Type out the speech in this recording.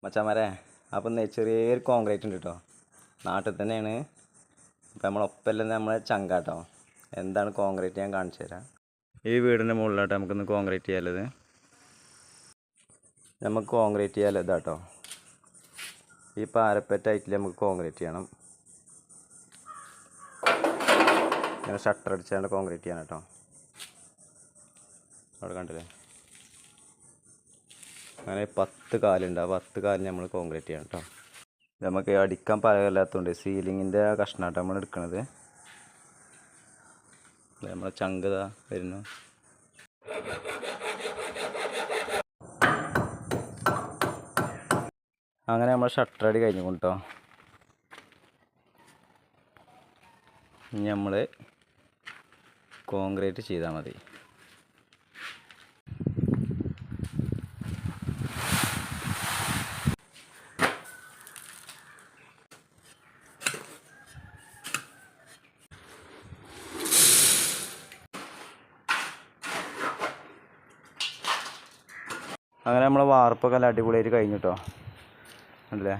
മച്ചാമാരെ അപ്പം ചെറിയൊരു കോൺക്രീറ്റ് ഉണ്ട് കേട്ടോ. നാട്ടിൽ തന്നെയാണ്. ഇപ്പം നമ്മളൊപ്പമല്ല നമ്മളെ ചങ്കാട്ടോ. എന്താണ് കോൺക്രീറ്റ് ഞാൻ കാണിച്ചു തരാം. ഈ വീടിൻ്റെ മുകളിലാട്ടോ നമുക്കൊന്ന് കോൺക്രീറ്റ് ചെയ്യാനുള്ളത്. നമുക്ക് കോൺക്രീറ്റ് ചെയ്യാൻ ഇതാട്ടോ. ഈ പാരപ്പറ്റായിട്ടില്ല, നമുക്ക് കോൺക്രീറ്റ് ചെയ്യണം. ഇങ്ങനെ ഷട്ടർ അടിച്ചാണ്ട് കോൺക്രീറ്റ് ചെയ്യണം കേട്ടോ. അവിടെ കണ്ടില്ലേ, അങ്ങനെ 10 കാലുണ്ട്. ആ 10 കാലിന് നമ്മൾ കോൺക്രീറ്റ് ചെയ്യണം കേട്ടോ. നമുക്ക് അടിക്കാൻ പാകമില്ലാത്തതുകൊണ്ട് സീലിങ്ങിൻ്റെ കഷ്ണമായിട്ട് നമ്മൾ എടുക്കണത്. നമ്മളെ ചങ്കത വരുന്നു. അങ്ങനെ നമ്മൾ ഷട്ടർ അടി കഴിഞ്ഞു കേട്ടോ. ഇനി നമ്മൾ കോൺക്രീറ്റ് ചെയ്താൽ മതി. അങ്ങനെ നമ്മളെ വാർപ്പൊക്കെ നല്ല അടിപൊളിയായിട്ട് കഴിഞ്ഞു കേട്ടോ. അല്ലേ?